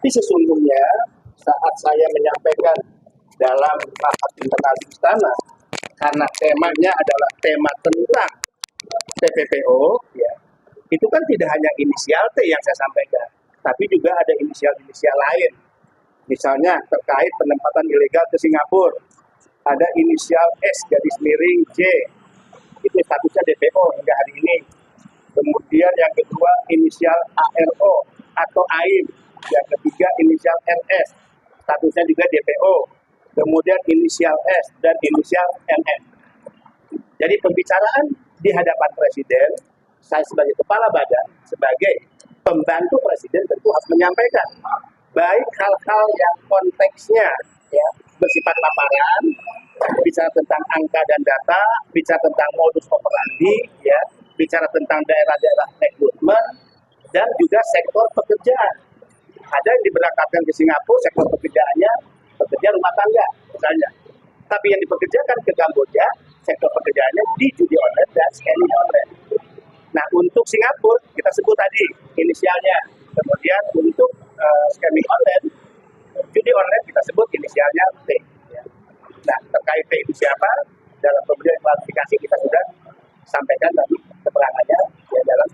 Tapi sesungguhnya saat saya menyampaikan dalam rapat internal di istana, karena temanya adalah tema tentang TPPO, ya, itu kan tidak hanya inisial T yang saya sampaikan, tapi juga ada inisial-inisial lain. Misalnya terkait penempatan ilegal ke Singapura, ada inisial S garis miring J, itu statusnya DPO hingga hari ini. Kemudian yang kedua inisial ARO atau AIM, yang ketiga inisial RS, statusnya juga DPO. Kemudian inisial S dan inisial MM. Jadi pembicaraan di hadapan Presiden, saya sebagai kepala badan, sebagai pembantu Presiden tentu harus menyampaikan baik hal-hal yang konteksnya ya bersifat paparan, bicara tentang angka dan data, bicara tentang modus operandi, ya, bicara tentang daerah-daerah rekrutmen, dan juga sektor pekerjaan. Ada yang diberangkatkan ke Singapura, sektor pekerjaannya pekerja rumah tangga, misalnya. Tapi yang dipekerjakan ke Kamboja, sektor pekerjaannya di judi online dan scamming online. Nah, untuk Singapura, kita sebut tadi inisialnya. Kemudian untuk scamming online, judi online kita sebut inisialnya T. Ya. Nah, terkait T itu siapa, dalam pemberian klarifikasi kita sudah sampaikan tadi keterangannya ya, dalam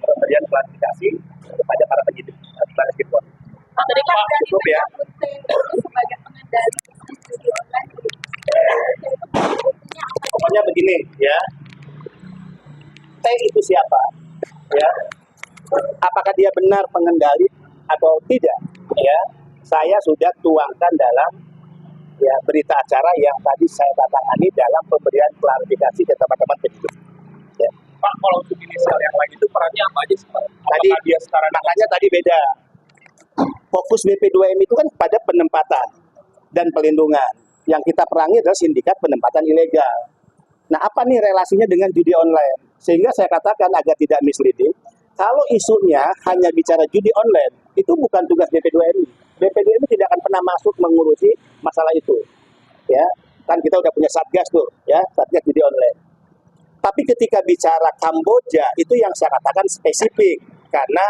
pemberian klarifikasi kepada para penyidik di Baris Krim. Tadi kan cukup ya. Sebagai pengendali judi online. Pokoknya begini ya, T itu siapa? Ya, apakah dia benar pengendali atau tidak? Ya, saya sudah tuangkan dalam ya berita acara yang tadi saya tangani dalam pemberian klarifikasi ke teman-teman penyidik. Ya. Pak, kalau untuk inisial yang lain itu perannya apa aja sih, Pak? Tadi dia sekarang makanya tadi beda. Fokus BP2M itu kan pada penempatan dan pelindungan. Yang kita perangi adalah sindikat penempatan ilegal. Nah, apa nih relasinya dengan judi online? Sehingga saya katakan agar tidak misleading, kalau isunya hanya bicara judi online, itu bukan tugas BP2M. BP2M tidak akan pernah masuk mengurusi masalah itu. Ya, kan kita udah punya satgas tuh, ya, satgas judi online. Tapi ketika bicara Kamboja, itu yang saya katakan spesifik. Karena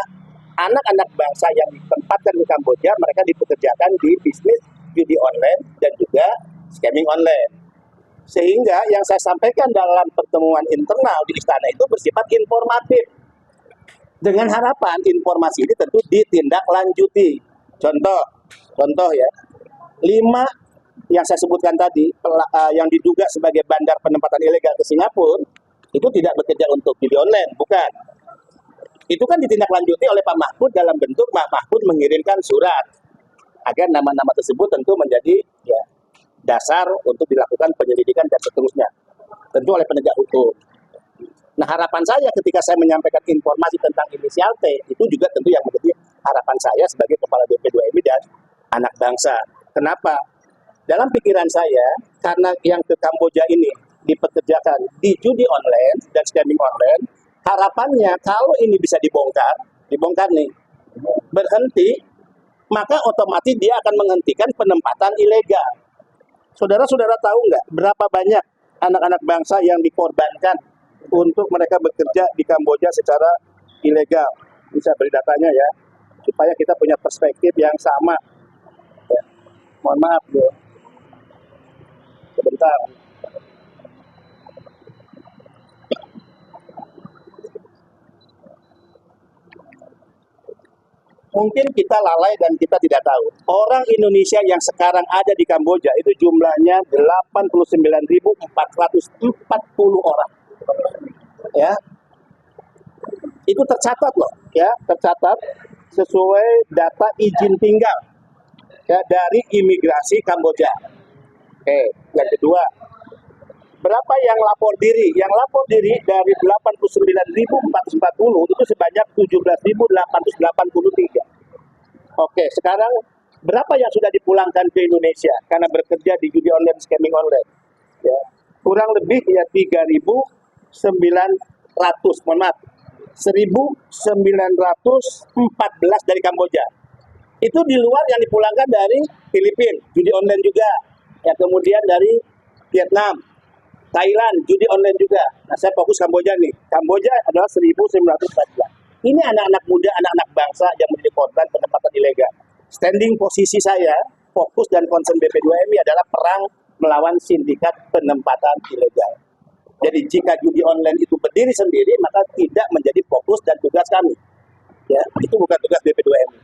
anak-anak bangsa yang ditempatkan di Kamboja, mereka dipekerjakan di bisnis judi online dan juga scamming online. Sehingga yang saya sampaikan dalam pertemuan internal di istana itu bersifat informatif. Dengan harapan informasi ini tentu ditindaklanjuti. Contoh ya, 5 yang saya sebutkan tadi, yang diduga sebagai bandar penempatan ilegal ke Singapura, itu tidak bekerja untuk judi online, bukan. Itu kan ditindaklanjuti oleh Pak Mahfud dalam bentuk Pak Mahfud mengirimkan surat agar nama-nama tersebut tentu menjadi ya, dasar untuk dilakukan penyelidikan dan seterusnya, tentu oleh penegak hukum. Nah, harapan saya ketika saya menyampaikan informasi tentang inisial T, itu juga tentu yang menjadi harapan saya sebagai kepala BP2MI dan anak bangsa. Kenapa? Dalam pikiran saya, karena yang ke Kamboja ini dipekerjakan di judi online dan scamming online, harapannya kalau ini bisa dibongkar nih, berhenti, maka otomatis dia akan menghentikan penempatan ilegal. Saudara-saudara tahu nggak berapa banyak anak-anak bangsa yang dikorbankan untuk mereka bekerja di Kamboja secara ilegal? Bisa beri datanya ya, supaya kita punya perspektif yang sama. Ya. Mohon maaf ya. Sebentar. Mungkin kita lalai dan kita tidak tahu. Orang Indonesia yang sekarang ada di Kamboja itu jumlahnya 89.440 orang. Ya. Itu tercatat loh, ya, tercatat sesuai data izin tinggal ya dari imigrasi Kamboja. Oke, yang kedua, berapa yang lapor diri? Yang lapor diri dari 89.440 itu sebanyak 17.883. Oke, sekarang berapa yang sudah dipulangkan ke Indonesia karena bekerja di judi online, scamming online? Ya, kurang lebih ya 3.900, mohon maaf, 1.914 dari Kamboja. Itu di luar yang dipulangkan dari Filipina, judi online juga. Ya, kemudian dari Vietnam, Thailand, judi online juga. Nah, saya fokus Kamboja nih. Kamboja adalah 1.914. Ini anak-anak muda, anak-anak bangsa yang menjadi korban penempatan ilegal. Standing posisi saya, fokus dan concern BP2MI adalah perang melawan sindikat penempatan ilegal. Jadi jika judi online itu berdiri sendiri, maka tidak menjadi fokus dan tugas kami. Ya, itu bukan tugas BP2MI.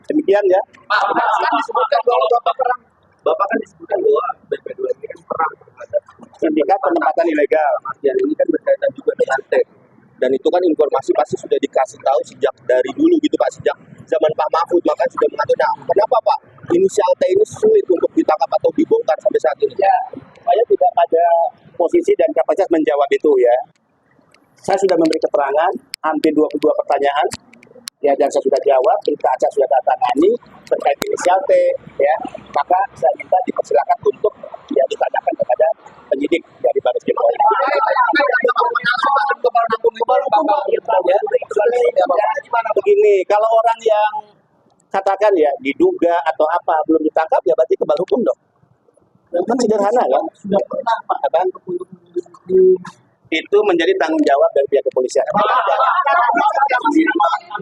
Demikian ya. Pak, kan disebutkan kalau Bapak kan disebutkan bahwa BP2 ini kan perang terhadap Sindikat penempatan ilegal. Martian ini kan berkaitan juga dengan TEK. Dan itu kan informasi pasti sudah dikasih tahu sejak dari dulu gitu Pak, sejak zaman Pak Mahfud, maka sudah mengatur. Nah, kenapa Pak inisial T ini sulit untuk ditangkap atau dibongkar sampai saat ini? Ya, saya tidak pada posisi dan kapasitas menjawab itu ya. Saya sudah memberi keterangan hampir 22 pertanyaan ya, dan saya sudah jawab, berita acara sudah saya tangani terkait inisial T ya. Maka saya minta dipersilakan untuk ya ditanyakan kepada penyidik dari Baris Krim Polri. Begini, kalau orang yang katakan ya diduga atau apa belum ditangkap ya berarti kebal hukum dong. Kan sederhana kan? Sudah pernah Pak kan? Itu menjadi tanggung jawab dari pihak kepolisian.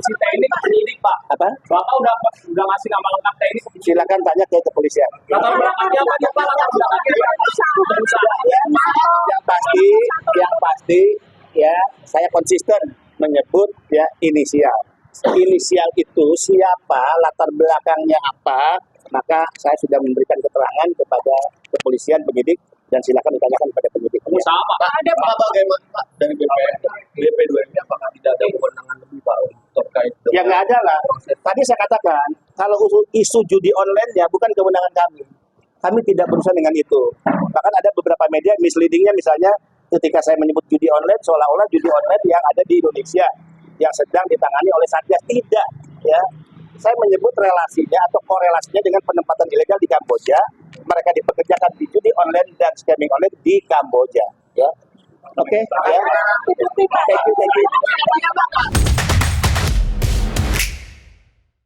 Si T ini ke penyidik Pak. Apa? Bapak udah ngasih nama lengkap T ini ke penyidik. Silakan tanya ke kepolisian. Latar belakangnya apa nih Pak? Latar belakangnya Yang pasti ya saya konsisten menyebut ya inisial. Inisial itu siapa, latar belakangnya apa, maka saya sudah memberikan keterangan kepada kepolisian, penyidik, dan silakan ditanyakan kepada penyidik. Usaha Pak. Ada Pak bagaimana Pak dari BP2 ini apakah tidak ada kewenangan lebih Pak terkait Ya nggak ada lah. Tadi saya katakan, kalau isu judi online ya bukan kewenangan kami. Kami tidak berurusan dengan itu. Bahkan ada beberapa media misleadingnya misalnya ketika saya menyebut judi online, seolah-olah judi online yang ada di Indonesia yang sedang ditangani oleh Satgas. Tidak. Ya, saya menyebut relasinya atau korelasinya dengan penempatan ilegal di Kamboja. Mereka dipekerjakan di judi online dan scamming online di Kamboja. Ya, oke. Ya. Thank you.